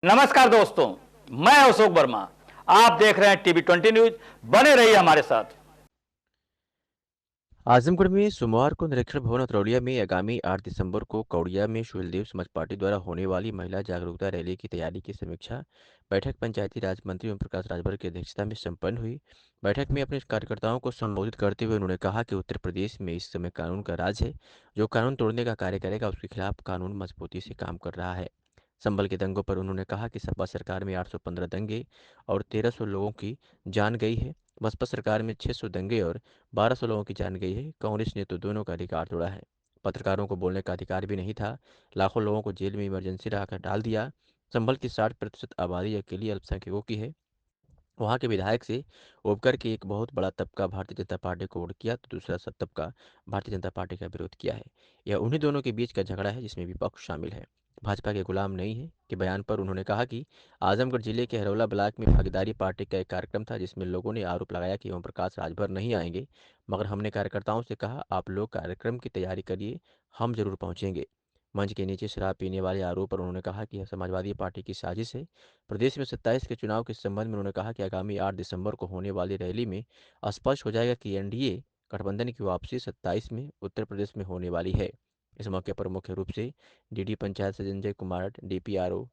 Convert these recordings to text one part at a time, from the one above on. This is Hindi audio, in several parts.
नमस्कार दोस्तों, मैं अशोक वर्मा। आप देख रहे हैं टीवी 20 न्यूज। बने रहिए हमारे साथ। आजमगढ़ में सोमवार को निरीक्षण भवन अतरौलिया में आगामी 8 दिसंबर को कौड़िया में सुहेलदेव समाज पार्टी द्वारा होने वाली महिला जागरूकता रैली की तैयारी की समीक्षा बैठक पंचायती राज मंत्री ओम प्रकाश राजभर की अध्यक्षता में संपन्न हुई। बैठक में अपने कार्यकर्ताओं को संबोधित करते हुए उन्होंने कहा कि उत्तर प्रदेश में इस समय कानून का राज है। जो कानून तोड़ने का कार्य करेगा उसके खिलाफ कानून मजबूती से काम कर रहा है। संभल के दंगों पर उन्होंने कहा कि सपा सरकार में 815 दंगे और 1300 लोगों की जान गई है। बसपा सरकार में 600 दंगे और 1200 लोगों की जान गई है। कांग्रेस ने तो दोनों का अधिकार तोड़ा है। पत्रकारों को बोलने का अधिकार भी नहीं था। लाखों लोगों को जेल में इमरजेंसी लगाकर डाल दिया। संभल की 60% आबादी अकेली अल्पसंख्यकों की है। वहाँ के विधायक से उबकर के एक बहुत बड़ा तबका भारतीय जनता पार्टी को वोट किया तो दूसरा सब तबका भारतीय जनता पार्टी का विरोध किया है। यह उन्हीं दोनों के बीच का झगड़ा है जिसमें विपक्ष शामिल है। भाजपा के गुलाम नहीं है के बयान पर उन्होंने कहा कि आजमगढ़ जिले के हरौला ब्लॉक में भागीदारी पार्टी का एक कार्यक्रम था जिसमें लोगों ने आरोप लगाया कि ओम प्रकाश राजभर नहीं आएंगे। मगर हमने कार्यकर्ताओं से कहा आप लोग कार्यक्रम की तैयारी करिए, हम जरूर पहुंचेंगे। मंच के नीचे शराब पीने वाले आरोप पर उन्होंने कहा कि यह समाजवादी पार्टी की साजिश है। प्रदेश में 27 के चुनाव के संबंध में उन्होंने कहा कि आगामी 8 दिसंबर को होने वाली रैली में स्पष्ट हो जाएगा कि एनडीए गठबंधन की वापसी 27 में उत्तर प्रदेश में होने वाली है। इस मौके पर मुख्य रूप से डीडी पंचायत से संजय कुमार, डीपीआरओ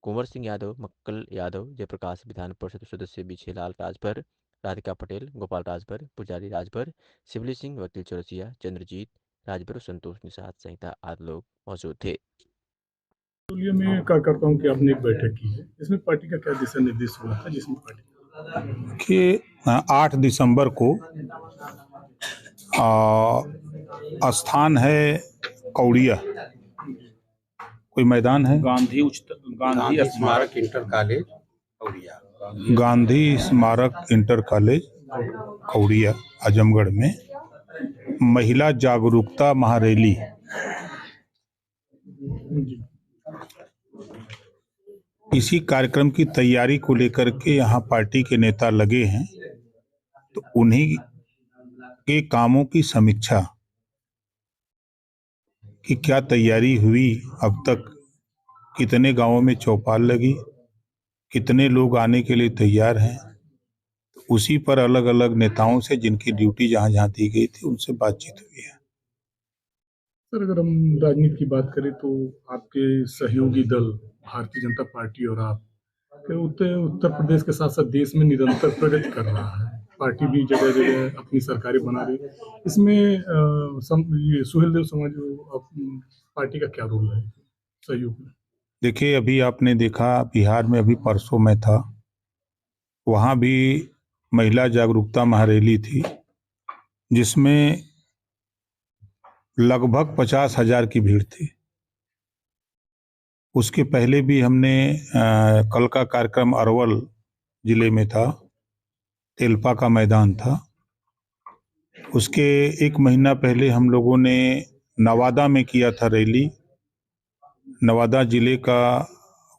कुंवर सिंह यादव, मक्कल यादव, जयप्रकाश, विधान परिषद सदस्य बिछेलाल राजभर, राधिका पटेल, गोपाल राजभर, पुजारी राजभर, शिवली सिंह, वकील चौरसिया, चंद्रजीत राजभर और संतोष निषाद सहित आदि लोग मौजूद थे। पेट्रोलियम में कार्यकर्ताओं की आपने एक बैठक की है, इसमें पार्टी का क्या दिशा निर्देश हुआ था जिसमें पार्टी कि 8 दिसंबर को स्थान है कौड़िया, कोई मैदान है गांधी स्मारक इंटर कॉलेज कौड़िया, गांधी स्मारक इंटर कॉलेज कौड़िया आजमगढ़ में महिला जागरूकता महारैली। इसी कार्यक्रम की तैयारी को लेकर के यहाँ पार्टी के नेता लगे हैं, तो उन्हीं के कामों की समीक्षा कि क्या तैयारी हुई, अब तक कितने गांवों में चौपाल लगी, कितने लोग आने के लिए तैयार हैं, उसी पर अलग अलग नेताओं से जिनकी ड्यूटी जहां जहां दी गई थी उनसे बातचीत हुई है। सर, अगर हम राजनीति की बात करें तो आपके सहयोगी दल भारतीय जनता पार्टी और आप उत्तर प्रदेश के साथ साथ देश में निरंतर प्रगति कर रहा है। पार्टी भी जगह जगह अपनी सरकारें बना रही है। इसमें ये सुहेलदेव समाज पार्टी का क्या रोल है सहयोग में? देखिए, अभी आपने देखा बिहार में, अभी परसों में था, वहां भी महिला जागरूकता महारैली थी जिसमें लगभग 50,000 की भीड़ थी। उसके पहले भी हमने कल का कार्यक्रम अरवल जिले में था, तेलपा का मैदान था। उसके एक महीना पहले हम लोगों ने नवादा में किया था रैली। नवादा जिले का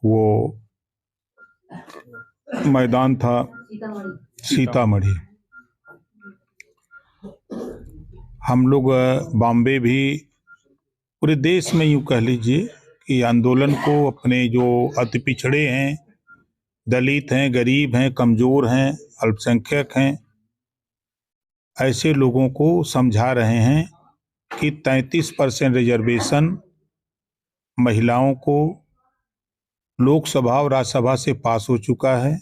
वो मैदान था सीतामढ़ी। हम लोग बॉम्बे भी, पूरे देश में यूँ कह लीजिए कि आंदोलन को अपने जो अति पिछड़े हैं, दलित हैं, गरीब हैं, कमजोर हैं, अल्पसंख्यक हैं, ऐसे लोगों को समझा रहे हैं कि 33% रिजर्वेशन महिलाओं को लोकसभा और राज्यसभा से पास हो चुका है।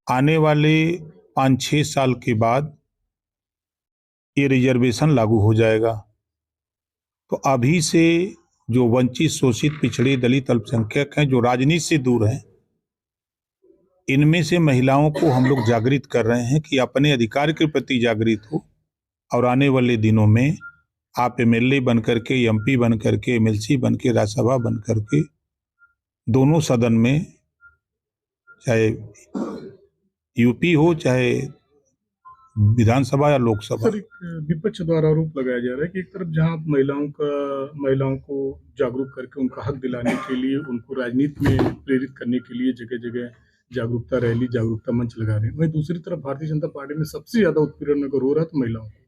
आने वाले 5-6 साल के बाद ये रिजर्वेशन लागू हो जाएगा। तो अभी से जो वंचित, शोषित, पिछड़े, दलित, अल्पसंख्यक हैं, जो राजनीति से दूर हैं, इनमें से महिलाओं को हम लोग जागृत कर रहे हैं कि अपने अधिकार के प्रति जागृत हो और आने वाले दिनों में आप एमएलए बन करके, एमपी बन करके, एमएलसी बन के, राज्यसभा बन करके, दोनों सदन में, चाहे यूपी हो चाहे विधानसभा या लोकसभा। सर, एक विपक्ष द्वारा आरोप लगाया जा रहा है कि एक तरफ जहां आप महिलाओं को जागरूक करके उनका हक दिलाने के लिए, उनको राजनीति में प्रेरित करने के लिए जगह जगह जागरूकता रैली, जागरूकता मंच लगा रहे हैं, वहीं दूसरी तरफ भारतीय जनता पार्टी में सबसे ज्यादा उत्पीड़न अगर हो रहा है तो महिलाओं को।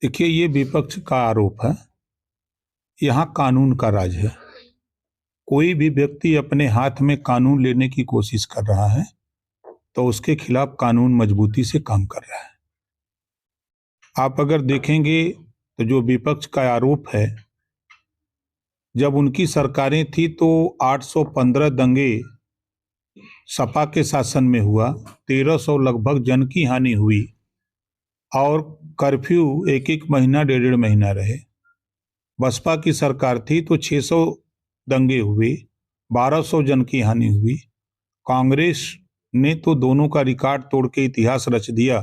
देखिए, ये विपक्ष का आरोप है। यहाँ कानून का राज है। कोई भी व्यक्ति अपने हाथ में कानून लेने की कोशिश कर रहा है तो उसके खिलाफ कानून मजबूती से काम कर रहा है। आप अगर देखेंगे तो जो विपक्ष का आरोप है, जब उनकी सरकारें थी तो 815 दंगे सपा के शासन में हुआ, 1300 लगभग जन की हानि हुई और कर्फ्यू एक एक महीना डेढ़ महीना रहे। बसपा की सरकार थी तो 600 दंगे हुए, 1200 जन की हानि हुई। कांग्रेस ने तो दोनों का रिकॉर्ड तोड़ के इतिहास रच दिया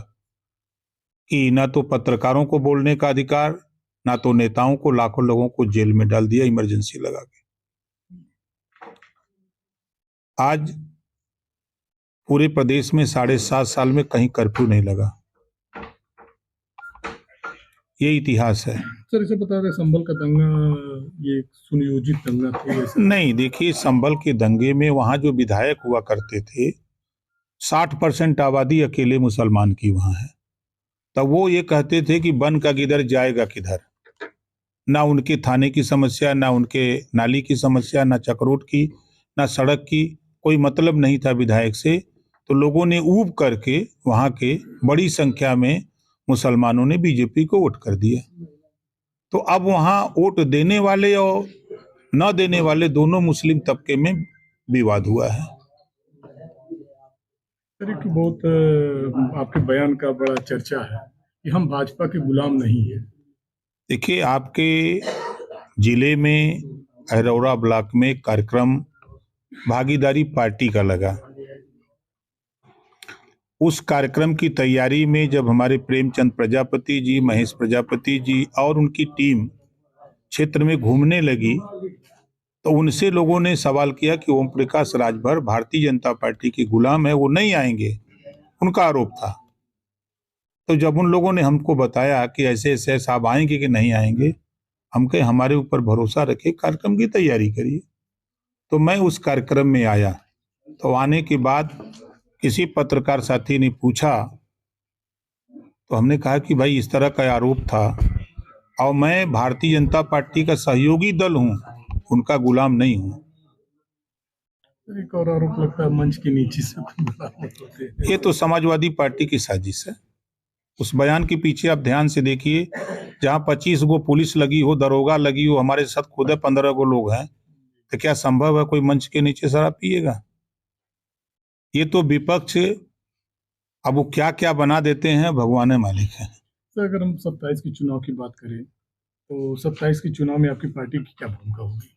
कि ना तो पत्रकारों को बोलने का अधिकार, ना तो नेताओं को, लाखों लोगों को जेल में डाल दिया इमरजेंसी लगा के। आज पूरे प्रदेश में 7.5 साल में कहीं कर्फ्यू नहीं लगा, ये इतिहास है। सर इसे बता रहे संभल का दंगा ये सुनियोजित दंगा था ऐसा? नहीं, देखिए संभल के दंगे में वहां जो विधायक हुआ करते थे 60% आबादी अकेले मुसलमान की वहां है। तब वो ये कहते थे कि बन का किधर जाएगा किधर, ना उनके थाने की समस्या, ना उनके नाली की समस्या, ना चक्रोट की, ना सड़क की, कोई मतलब नहीं था विधायक से। तो लोगों ने ऊब करके वहां के बड़ी संख्या में मुसलमानों ने बीजेपी को वोट कर दिया। तो अब वहां वोट देने वाले और न देने वाले दोनों मुस्लिम तबके में विवाद हुआ है। सर एक बहुत आपके बयान का बड़ा चर्चा है कि हम भाजपा के गुलाम नहीं है। देखिए, आपके जिले में अरौरा ब्लॉक में कार्यक्रम भागीदारी पार्टी का लगा। उस कार्यक्रम की तैयारी में जब हमारे प्रेमचंद प्रजापति जी, महेश प्रजापति जी और उनकी टीम क्षेत्र में घूमने लगी तो उनसे लोगों ने सवाल किया कि ओम प्रकाश राजभर भारतीय जनता पार्टी के गुलाम है, वो नहीं आएंगे, उनका आरोप था। तो जब उन लोगों ने हमको बताया कि ऐसे ऐसे साहब आएंगे कि नहीं आएंगे, हम कहे हमारे ऊपर भरोसा रखे, कार्यक्रम की तैयारी करिए। तो मैं उस कार्यक्रम में आया। तो आने के बाद किसी पत्रकार साथी ने पूछा तो हमने कहा कि भाई इस तरह का आरोप था और मैं भारतीय जनता पार्टी का सहयोगी दल हूं, उनका गुलाम नहीं हूं। एक और आरोप लगता है मंच के नीचे से होते हैं। ये तो समाजवादी पार्टी की साजिश है। उस बयान के पीछे आप ध्यान से देखिए, जहां 25 गो पुलिस लगी हो, दरोगा लगी हो, हमारे साथ खुद 15 गो लोग हैं, तो क्या संभव है कोई मंच के नीचे शराब पिएगा? ये तो विपक्ष अब वो क्या क्या बना देते हैं, भगवान मालिक है। सर अगर हम 27 की चुनाव की बात करें तो 27 की चुनाव में आपकी पार्टी की क्या भूमिका होगी?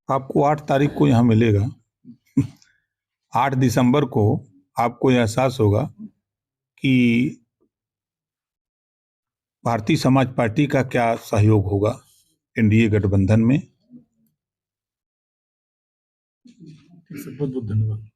आपको 8 तारीख को यहाँ मिलेगा। 8 दिसंबर को आपको एहसास होगा कि भारतीय समाज पार्टी का क्या सहयोग होगा एनडीए गठबंधन में। ठीक है, बहुत बहुत धन्यवाद।